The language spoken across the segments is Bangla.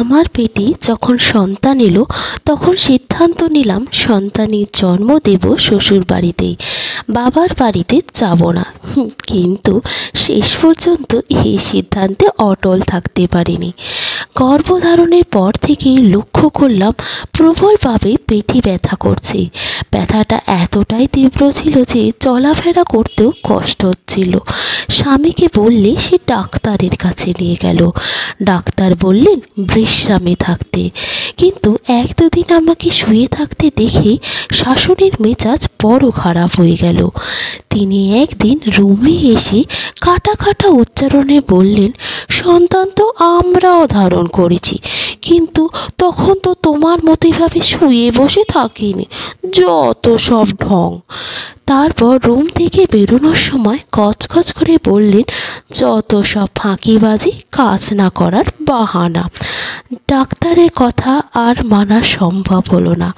আমার পেটে যখন সন্তান এলো তখন সিদ্ধান্ত নিলাম সন্তানের জন্ম দেব শ্বশুর বাড়িতেই, বাবার বাড়িতে যাব না। কিন্তু শেষ পর্যন্ত এই সিদ্ধান্তে অটল থাকতে পারিনি। গর্ভধারণের পর থেকেই লক্ষ্য করলাম প্রবলভাবে পেটে ব্যথা করছে। ব্যথাটা এতটাই তীব্র ছিল যে চলাফেরা করতেও কষ্ট হচ্ছিল। স্বামীকে বললে সে ডাক্তারের কাছে নিয়ে গেল। ডাক্তার বললেন বিশ্রামে থাকতে, কিন্তু এক দুদিন আমাকে শুয়ে থাকতে দেখে শাশুড়ির মেজাজ বড় খারাপ হয়ে গেল। তিনি একদিন রুমে এসে কাটা কাটা উচ্চারণে বললেন, সন্তান তো আমরাও ধারণ করেছি, কিন্তু তখন তো তোমার মতো এভাবে শুয়ে বসে থাকিনি, যত সব ঢং। তারপর রুম থেকে বেরোনোর সময় কচকচ করে বললেন, যত সব ফাঁকিবাজি, কাজ না করার বাহানা। ডাক্তারের কথা আর মানা সম্ভব হলো না।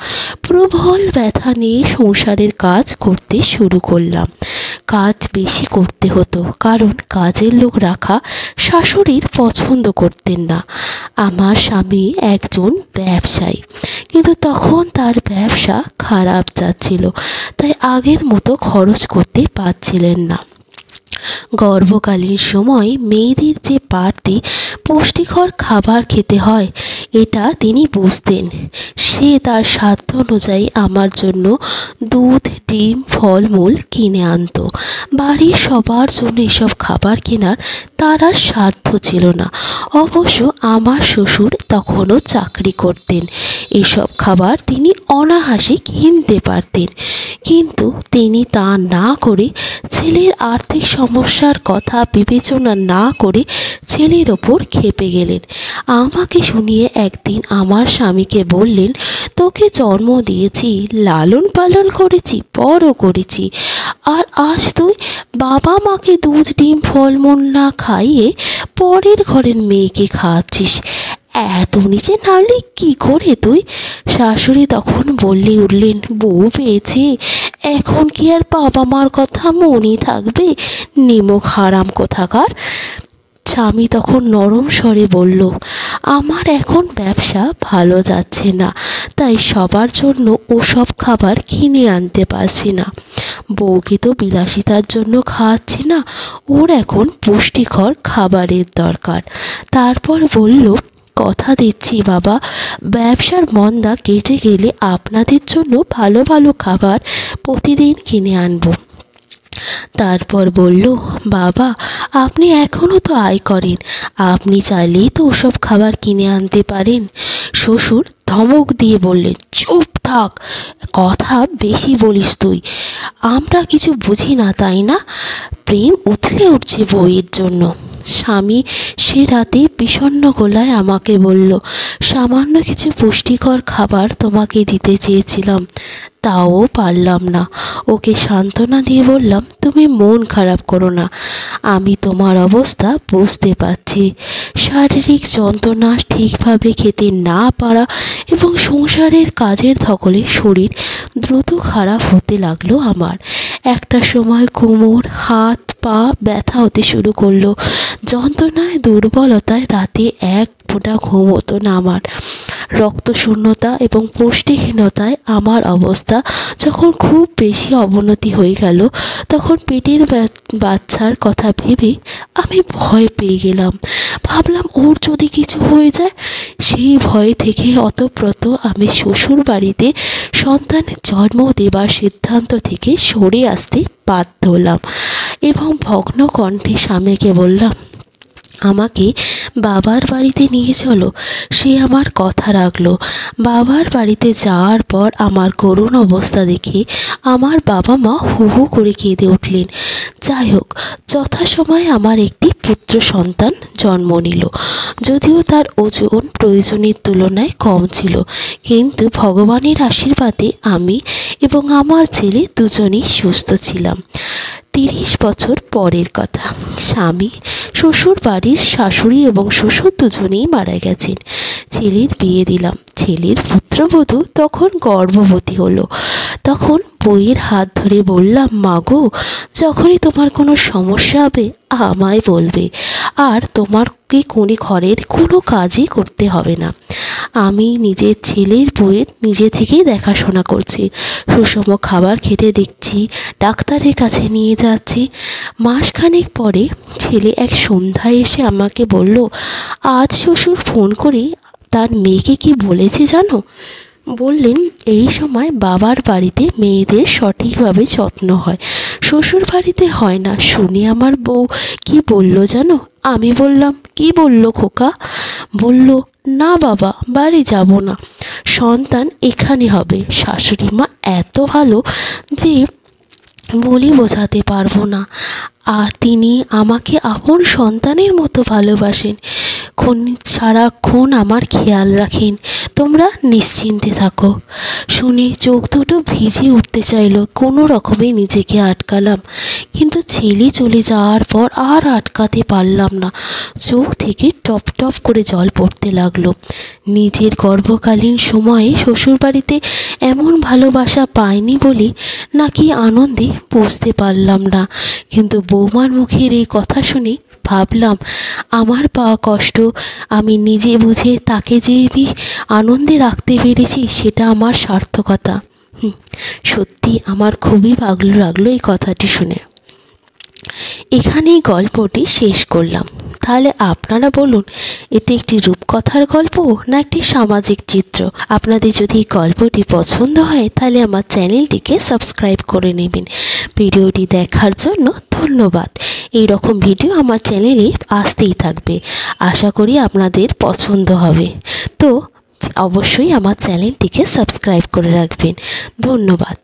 প্রবল ব্যথা নিয়ে সংসারের কাজ করতে শুরু করলাম। কাজ বেশি করতে হতো, কারণ কাজের লোক রাখা শাশুড়ির পছন্দ করতেন না। আমার স্বামী একজন ব্যবসায়ী, কিন্তু তখন তার ব্যবসা খারাপ যাচ্ছিল, তাই আগের মতো খরচ করতে পারছিলেন না। গর্ভকালীন সময় মেয়েদের যে বাড়তি পুষ্টিকর খাবার খেতে হয় এটা তিনি বুঝতেন। সে তার সাধ্য অনুযায়ী আমার জন্য দুধ, ডিম, ফলমূল কিনে আনতো। বাড়ির সবার জন্য এসব খাবার কেনার তার আর সাধ্য ছিল না। অবশ্য আমার শ্বশুর তখনও চাকরি করতেন, এসব খাবার তিনি অনায়াসে কিনতে পারতেন, কিন্তু তিনি তা না করে ছেলের আর্থিক সমস্যার কথা বিবেচনা না করে ছেলের ওপর ক্ষেপে গেলেন। আমাকে শুনিয়ে একদিন আমার স্বামীকে বললেন, তোকে জন্ম দিয়েছি, লালন পালন করেছি, বড় করেছি, আর আজ তুই বাবা মাকে দুধ, ডিম, ফলমূল না খাইয়ে পরের ঘরের মেয়েকে খাওয়াচ্ছিস। এত নিচে নামলি কি করে তুই? শাশুড়ি তখন বললে উঠলেন, বউ পেয়েছে, এখন কি আর বাবা মার কথা মনে থাকবে? নিমক হারাম কোথাকার। স্বামী তখন নরম স্বরে বলল, আমার এখন ব্যবসা ভালো যাচ্ছে না, তাই সবার জন্য ওসব খাবার কিনে আনতে পারছি না। বউকে তো বিলাসিতার জন্য খাওয়াচ্ছি না, ওর এখন পুষ্টিকর খাবারের দরকার। তারপর বলল, কথা দিচ্ছি বাবা, ব্যবসার মন্দা কেটে গেলে আপনাদের জন্য ভালো ভালো খাবার প্রতিদিন কিনে আনবো। তারপর বলল, বাবা আপনি এখনও তো আয় করেন, আপনি চাইলেই তো ওসব খাবার কিনে আনতে পারেন। শ্বশুর ধমক দিয়ে বললেন, চুপ থাক, কথা বেশি বলিস তুই, আমরা কিছু বুঝি না তাই না? প্রেম উথলে উঠছে বউয়ের জন্য। স্বামী সে রাতে বিষণ্ণ গলায় আমাকে বলল, সামান্য কিছু পুষ্টিকর খাবার তোমাকে দিতে চেয়েছিলাম, তাও পারলাম না। ওকে সান্ত্বনা দিয়ে বললাম, তুমি মন খারাপ করো না, আমি তোমার অবস্থা বুঝতে পারছি। শারীরিক যন্ত্রণা, ঠিকভাবে খেতে না পারা এবং সংসারের কাজের ধকলে শরীর দ্রুত খারাপ হতে লাগলো আমার। একটা সময় কোমর, হাত, পা ব্যথা হতে শুরু করলো। যন্ত্রণায়, দুর্বলতায় রাতে এক ফোঁটা ঘুম হতো না আমার। রক্তশূন্যতা এবং পুষ্টিহীনতায় আমার অবস্থা যখন খুব বেশি অবনতি হয়ে গেল, তখন পেটের বাচ্চার কথা ভেবে আমি ভয় পেয়ে গেলাম। ভাবলাম ওর যদি কিছু হয়ে যায়। সেই ভয় থেকে অতপ্রত আমি শ্বশুর বাড়িতে সন্তানের জন্ম দেবার সিদ্ধান্ত থেকে সরে আসতে বাধ্য হলাম এবং ভগ্ন কণ্ঠে স্বামীকে বললাম, আমাকে বাবার বাড়িতে নিয়ে চলো। সে আমার কথা রাখলো। বাবার বাড়িতে যাওয়ার পর আমার করুণ অবস্থা দেখে আমার বাবা মা হু হু করে কেঁদে উঠলেন। যাই হোক, যথাসময়ে আমার একটি পুত্র সন্তান জন্ম নিল। যদিও তার ওজন প্রয়োজনের তুলনায় কম ছিল, কিন্তু ভগবানের আশীর্বাদে আমি এবং আমার ছেলে দুজনেই সুস্থ ছিলাম। 30 বছর পরের কথা। স্বামী শ্বশুর বাড়ির শাশুড়ি এবং শ্বশুর দুজনেই মারা গেছেন। ছেলের বিয়ে দিলাম। ছেলের পুত্রবধূ তখন গর্ভবতী হলো। তখন বইয়ের হাত ধরে বললাম, মা গো, যখনই তোমার কোনো সমস্যা হবে আমায় বলবে, আর তোমাকে কোনো ঘরের কোনো কাজই করতে হবে না। আমি নিজের ছেলের বইয়ের নিজে থেকেই দেখাশোনা করছি, সুষম খাবার খেতে দেখছি, ডাক্তারের কাছে নিয়ে যাচ্ছি। মাসখানেক পরে ছেলে এক সন্ধ্যায় এসে আমাকে বলল, আজ শ্বশুর ফোন করে তার মেয়েকে কি বলেছে জানো? বললেন, এই সময় বাবার বাড়িতে মেয়েদের সঠিকভাবে যত্ন হয়, শ্বশুর বাড়িতে হয় না। শুনে আমার বউ কি বলল জানো? আমি বললাম, কি বলল খোকা? বলল, না বাবা, বাড়ি যাব না, সন্তান এখানে হবে। শাশুড়ি মা এত ভালো যে বলি বোঝাতে পারবো না। আর তিনি আমাকে আপন সন্তানের মতো ভালোবাসেন, সারাক্ষণ আমার খেয়াল রাখেন। তোমরা নিশ্চিন্তে থাকো। শুনে চোখ দুটো ভিজে উঠতে চাইলো, কোনো রকমে নিজেকে আটকালাম, কিন্তু ছেলে চলে যাওয়ার পর আর আটকাতে পারলাম না। চোখ থেকে টপ টপ করে জল পড়তে লাগলো। নিজের গর্ভকালীন সময়ে শ্বশুরবাড়িতে এমন ভালোবাসা পাইনি বলে নাকি আনন্দে বুঝতে পারলাম না। কিন্তু বৌমার মুখের এই কথা শুনে ভাবলাম, আমার পাওয়া কষ্ট আমি নিজে বুঝে তাকে যে আমি আনন্দে রাখতে পেরেছি, সেটা আমার সার্থকতা। সত্যি আমার খুবই ভালো লাগলো এই কথাটি শুনে। এখানেই গল্পটি শেষ করলাম। তাহলে আপনারা বলুন, এটি একটি রূপকথার গল্প না একটি সামাজিক চিত্র? আপনাদের যদি এই গল্পটি পছন্দ হয় তাহলে আমার চ্যানেলটিকে সাবস্ক্রাইব করে নেবেন। ভিডিওটি দেখার জন্য ধন্যবাদ। এই রকম ভিডিও আমার চ্যানেলে আসতেই থাকবে, আশা করি আপনাদের পছন্দ হবে। তো অবশ্যই আমার চ্যানেলটিকে সাবস্ক্রাইব করে রাখবেন। ধন্যবাদ।